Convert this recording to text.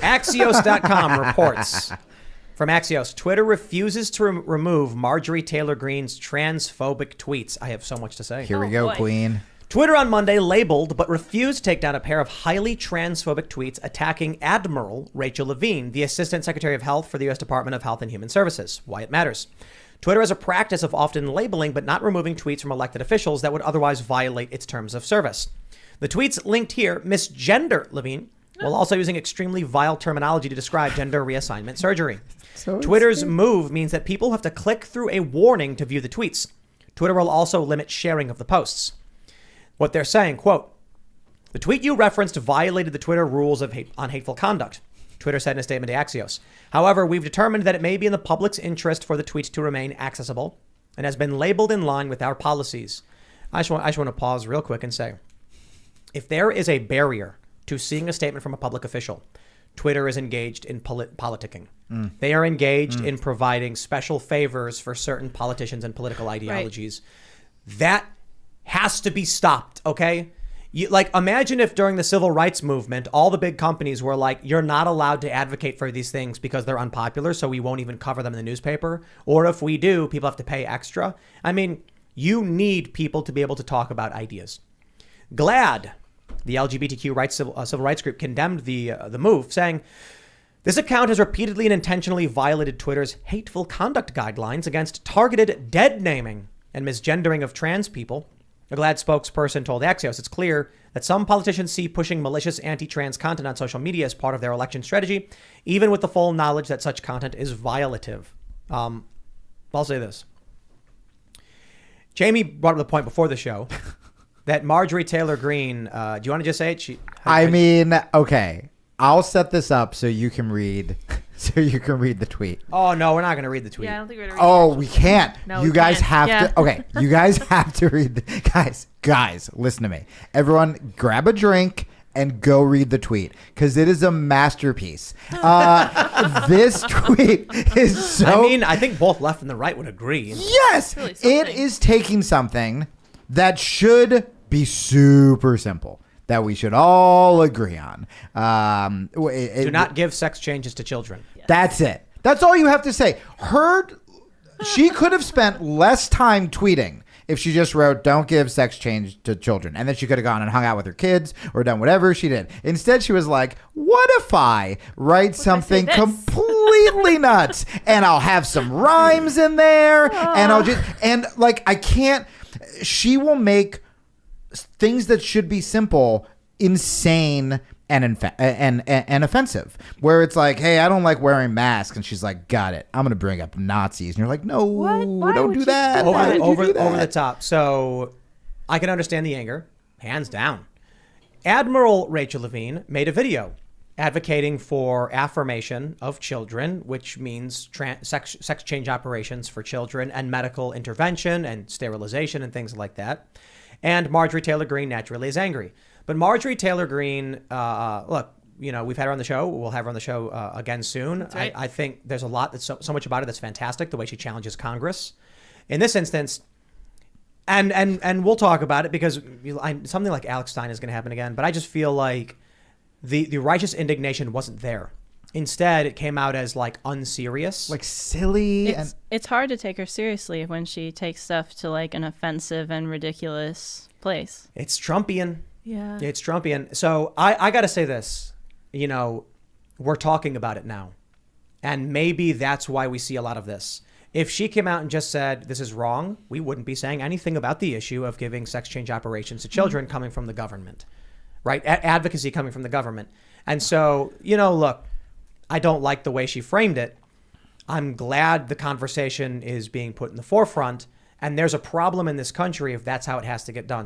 Axios.com reports. From Axios, Twitter refuses to remove Marjorie Taylor Greene's transphobic tweets. I have so much to say. Here we go, Queen. Twitter on Monday labeled but refused to take down a pair of highly transphobic tweets attacking Admiral Rachel Levine, the Assistant Secretary of Health for the U.S. Department of Health and Human Services. Why it matters. Twitter has a practice of often labeling but not removing tweets from elected officials that would otherwise violate its terms of service. The tweets linked here misgender Levine while also using extremely vile terminology to describe gender reassignment surgery. So Twitter's move means that people have to click through a warning to view the tweets. Twitter will also limit sharing of the posts. What they're saying, quote, the tweet you referenced violated the Twitter rules on hateful conduct, Twitter said in a statement to Axios. However, we've determined that it may be in the public's interest for the tweets to remain accessible and has been labeled in line with our policies. I just want to pause real quick and say, if there is a barrier to seeing a statement from a public official, Twitter is engaged in politicking. They are engaged in providing special favors for certain politicians and political ideologies. Right. That has to be stopped, okay? Imagine if during the civil rights movement, all the big companies were like, you're not allowed to advocate for these things because they're unpopular, so we won't even cover them in the newspaper. Or if we do, people have to pay extra. I mean, you need people to be able to talk about ideas. GLAAD, the LGBTQ civil rights group, condemned the move, saying, this account has repeatedly and intentionally violated Twitter's hateful conduct guidelines against targeted dead naming and misgendering of trans people. A GLAAD spokesperson told Axios it's clear that some politicians see pushing malicious anti-trans content on social media as part of their election strategy, even with the full knowledge that such content is violative. I'll say this. Jamie brought up the point before the show that Marjorie Taylor Greene, do you want to just say it? Okay. I'll set this up so you can read the tweet. Oh, no, we're not going to read the tweet. Yeah, I don't think we're going to read it. We can't. No, you guys have to. Okay, you guys have to read guys, listen to me. Everyone grab a drink and go read the tweet because it is a masterpiece. This tweet is so... I think both left and the right would agree. Yes! Really it is taking something that should be super simple, that we should all agree on. Do not give sex changes to children. Yes. That's it. That's all you have to say. She could have spent less time tweeting if she just wrote, don't give sex change to children. And then she could have gone and hung out with her kids or done whatever she did. Instead, she was like, what if I write something completely nuts and I'll have some rhymes in there she will make things that should be simple insane and offensive, where it's like, hey, I don't like wearing masks, and she's like, got it, I'm gonna bring up Nazis, and you're like, no, don't do that. Over the top. So I can understand the anger, hands down. Admiral Rachel Levine made a video advocating for affirmation of children, which means sex change operations for children and medical intervention and sterilization and things like that. And Marjorie Taylor Greene naturally is angry. But Marjorie Taylor Greene, look, we've had her on the show. We'll have her on the show again soon. That's right. I think there's a lot that's so much about it that's fantastic. The way she challenges Congress. In this instance, and we'll talk about it because something like Alex Stein is going to happen again. But I just feel like the righteous indignation wasn't there. Instead, it came out as like unserious, like silly. It's hard to take her seriously when she takes stuff to like an offensive and ridiculous place. It's Trumpian. Yeah. It's Trumpian. So I got to say this, we're talking about it now. And maybe that's why we see a lot of this. If she came out and just said, this is wrong, we wouldn't be saying anything about the issue of giving sex change operations to children coming from the government, right? Advocacy coming from the government. And so, look, I don't like the way she framed it. I'm glad the conversation is being put in the forefront. And there's a problem in this country if that's how it has to get done.